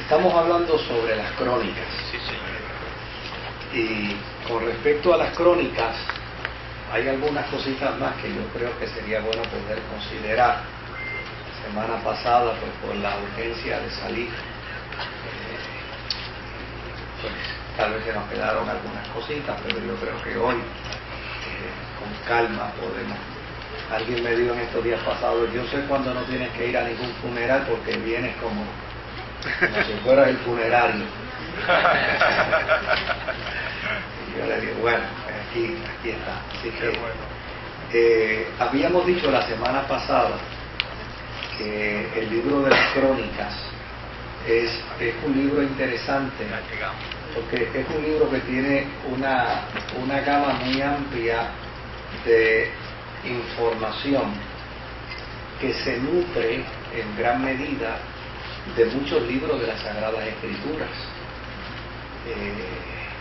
Estamos hablando sobre las crónicas. Sí, señor. Y con respecto a las crónicas, hay algunas cositas más que yo creo que sería bueno poder considerar. La semana pasada, pues por la urgencia de salir, pues tal vez se nos quedaron algunas cositas, pero yo creo que hoy, con calma, podemos. Alguien me dijo en estos días pasados, yo sé cuando no tienes que ir a ningún funeral porque vienes como si fuera el funerario. Y yo le digo, bueno, aquí está. Así que habíamos dicho la semana pasada que el libro de las crónicas es un libro interesante, porque es un libro que tiene una gama muy amplia de información que se nutre en gran medida de muchos libros de las Sagradas Escrituras,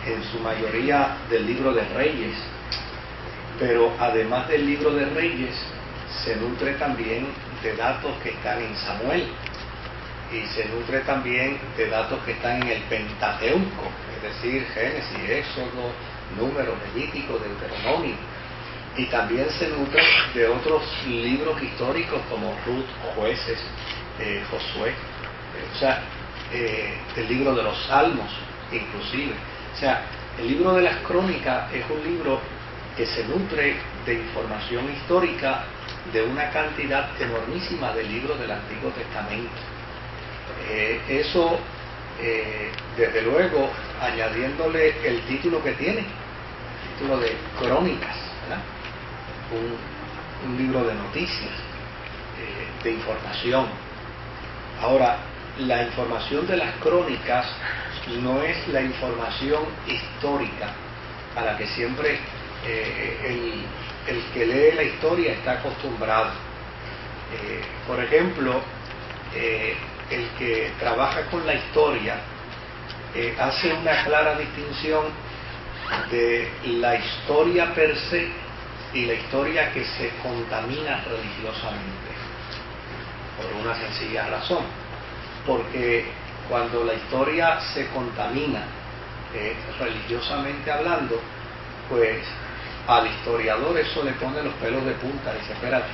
en su mayoría del libro de Reyes, pero además del libro de Reyes se nutre también de datos que están en Samuel y se nutre también de datos que están en el Pentateuco, es decir, Génesis, Éxodo, Números, Levítico, Deuteronomio, y también se nutre de otros libros históricos como Ruth, Jueces, Josué, o sea, el libro de los Salmos inclusive. O sea, el libro de las crónicas es un libro que se nutre de información histórica de una cantidad enormísima de libros del Antiguo Testamento. Eso, desde luego, añadiéndole el título que tiene, el título de Crónicas, ¿verdad? Un libro de noticias, de información. Ahora, la información de las crónicas no es la información histórica a la que siempre el que lee la historia está acostumbrado. Por ejemplo, el que trabaja con la historia hace una clara distinción de la historia per se y la historia que se contamina religiosamente, por una sencilla razón, porque cuando la historia se contamina religiosamente hablando, pues al historiador eso le pone los pelos de punta y dice, espérate,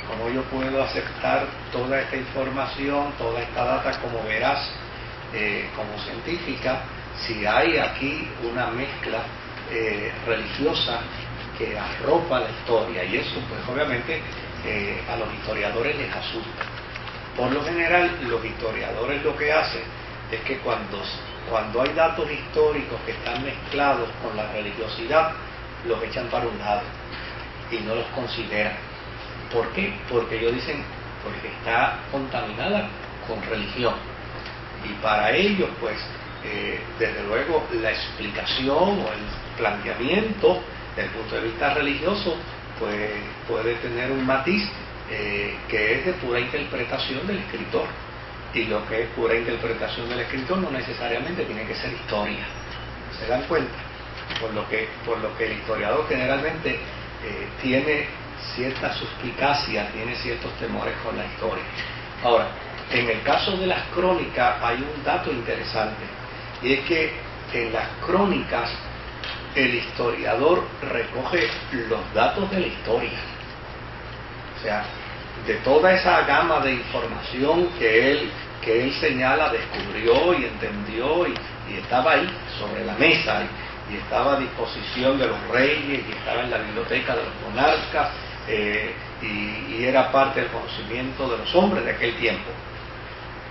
¿cómo yo puedo aceptar toda esta información, toda esta data como veraz, como científica, si hay aquí una mezcla religiosa que arropa la historia? Y eso pues obviamente a los historiadores les asusta. Por lo general los historiadores lo que hacen es que cuando hay datos históricos que están mezclados con la religiosidad, los echan para un lado y no los consideran. ¿Por qué? Porque ellos dicen, porque está contaminada con religión. Y para ellos pues desde luego la explicación o el planteamiento desde el punto de vista religioso pues puede tener un matiz que es de pura interpretación del escritor, y lo que es pura interpretación del escritor no necesariamente tiene que ser historia. ¿Se dan cuenta? Por lo que el historiador generalmente tiene cierta suspicacia, tiene ciertos temores con la historia. Ahora, en el caso de las crónicas hay un dato interesante, y es que en las crónicas el historiador recoge los datos de la historia. O sea, de toda esa gama de información que él señala, descubrió y entendió y estaba ahí sobre la mesa y estaba a disposición de los reyes y estaba en la biblioteca de los monarcas y era parte del conocimiento de los hombres de aquel tiempo.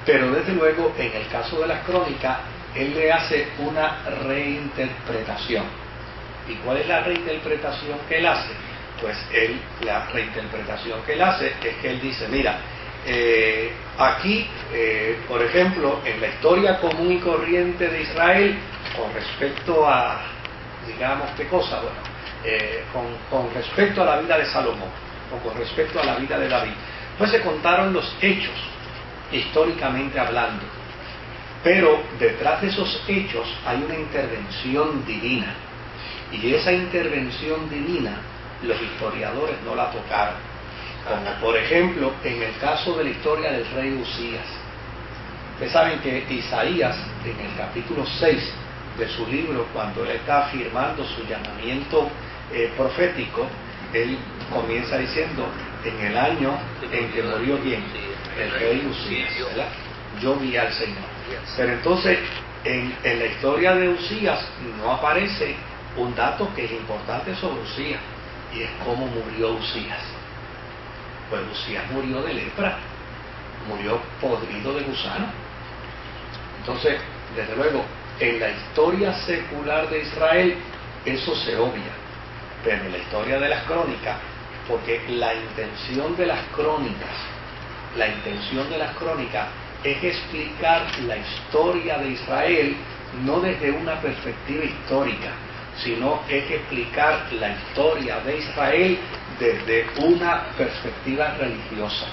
Pero desde luego en el caso de las crónicas él le hace una reinterpretación. ¿Y cuál es la reinterpretación que él hace? Pues la reinterpretación que él hace es que él dice, mira, aquí, por ejemplo, en la historia común y corriente de Israel, con respecto a, digamos, ¿qué cosa? Bueno, con respecto a la vida de Salomón, o con respecto a la vida de David, pues se contaron los hechos, históricamente hablando, pero detrás de esos hechos hay una intervención divina, y esa intervención divina los historiadores no la tocaron, como por ejemplo en el caso de la historia del rey Usías. Ustedes saben que Isaías, en el capítulo 6 de su libro, cuando él está afirmando su llamamiento profético, él comienza diciendo, en el año en que murió ¿quién? El rey Usías, ¿verdad? Yo vi al Señor. Pero entonces, en la historia de Usías no aparece un dato que es importante sobre Usías, y es cómo murió Usías. Pues Usías murió de lepra, murió podrido de gusano. Entonces, desde luego, en la historia secular de Israel eso se obvia, pero en la historia de las crónicas, porque la intención de las crónicas es explicar la historia de Israel no desde una perspectiva histórica, sino es explicar la historia de Israel desde una perspectiva religiosa.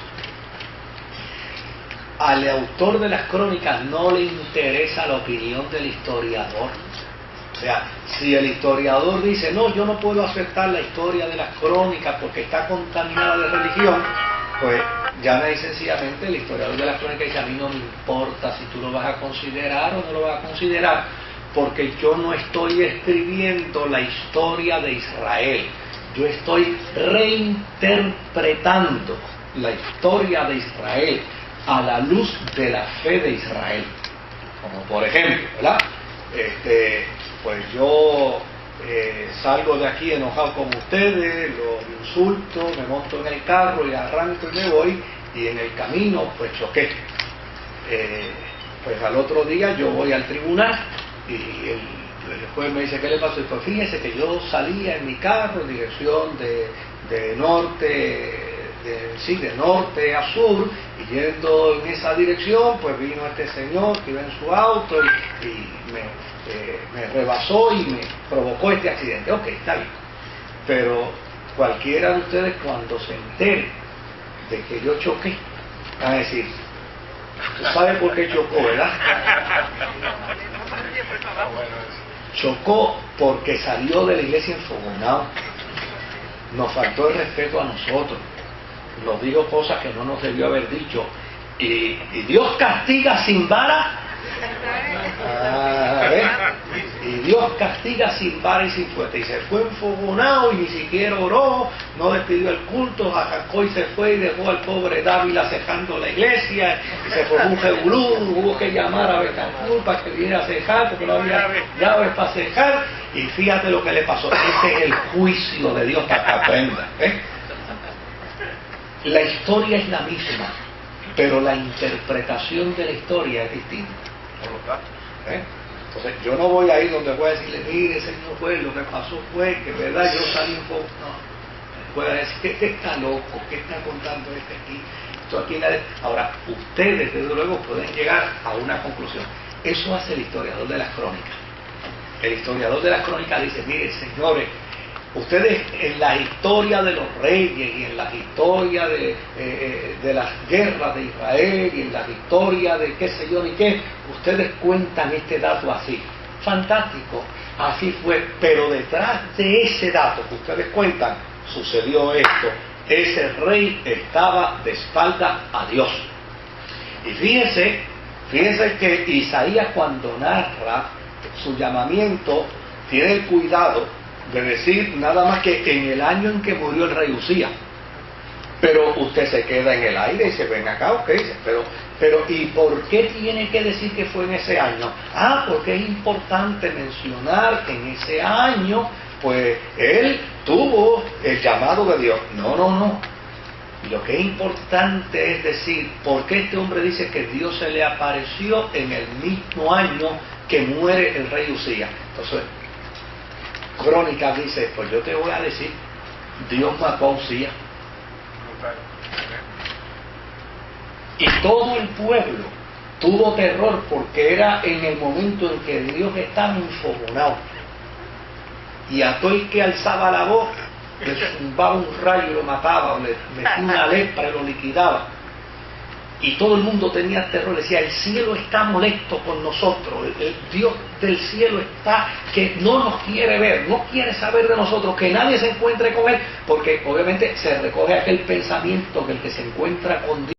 Al autor de las crónicas no le interesa la opinión del historiador. O sea, si el historiador dice, no, yo no puedo aceptar la historia de las crónicas porque está contaminada de religión, pues llama y sencillamente el historiador de las crónicas dice, a mí no me importa si tú lo vas a considerar o no lo vas a considerar, porque yo no estoy escribiendo la historia de Israel, yo estoy reinterpretando la historia de Israel a la luz de la fe de Israel. Como por ejemplo, ¿verdad? Pues yo salgo de aquí enojado con ustedes, los insulto, me monto en el carro y arranco y me voy, y en el camino pues choqué. Pues al otro día yo voy al tribunal y el juez me dice, ¿qué le pasó? Y pues fíjese que yo salía en mi carro en dirección de norte a sur, y yendo en esa dirección pues vino este señor que iba en su auto y me rebasó y me provocó este accidente. Ok, está bien, pero cualquiera de ustedes cuando se entere de que yo choqué van a decir, ¿tú sabes por qué chocó, verdad? Chocó porque salió de la iglesia enfogonado, nos faltó el respeto a nosotros, nos dijo cosas que no nos debió haber dicho, y Dios castiga sin vara. Y Dios castiga sin vara y sin fuerte, y se fue enfogonado y ni siquiera oró, no despidió el culto, arrancó y se fue y dejó al pobre Dávila cejando la iglesia, y se formó un revolú, hubo que llamar a Betancourt para que viniera a cejar porque no había llaves para cejar, y fíjate lo que le pasó. Este es el juicio de Dios para que aprenda. La historia es la misma, pero la interpretación de la historia es distinta. Entonces yo no voy a ir donde voy a decirle, mire señor juez, lo que pasó fue que verdad yo salí un poco, no, voy a decir que este está loco, que está contando este aquí, esto aquí nadie. Ahora ustedes desde luego pueden llegar a una conclusión. Eso hace el historiador de las crónicas. El historiador de las crónicas dice, mire señores, ustedes en la historia de los reyes y en la historia de las guerras de Israel y en la historia de qué sé yo ni qué, ustedes cuentan este dato así. Fantástico, así fue, pero detrás de ese dato que ustedes cuentan sucedió esto. Ese rey estaba de espalda a Dios. Y fíjense que Isaías cuando narra su llamamiento tiene el cuidado de decir nada más que en el año en que murió el rey Usías. Pero usted se queda en el aire y se ven acá, ok, pero ¿y por qué tiene que decir que fue en ese año? Porque es importante mencionar que en ese año pues él tuvo el llamado de Dios. No. Lo que es importante es decir, ¿por qué este hombre dice que Dios se le apareció en el mismo año que muere el rey Usías? Entonces, Crónicas dice, pues yo te voy a decir, Dios mató a Usías. Y todo el pueblo tuvo terror porque era en el momento en que Dios estaba enfogonado. Y a todo el que alzaba la voz, le zumbaba un rayo y lo mataba, o le metía una lepra y lo liquidaba. Y todo el mundo tenía terror, decía, el cielo está molesto con nosotros, el Dios del cielo está, que no nos quiere ver, no quiere saber de nosotros, que nadie se encuentre con Él, porque obviamente se recoge aquel pensamiento que el que se encuentra con Dios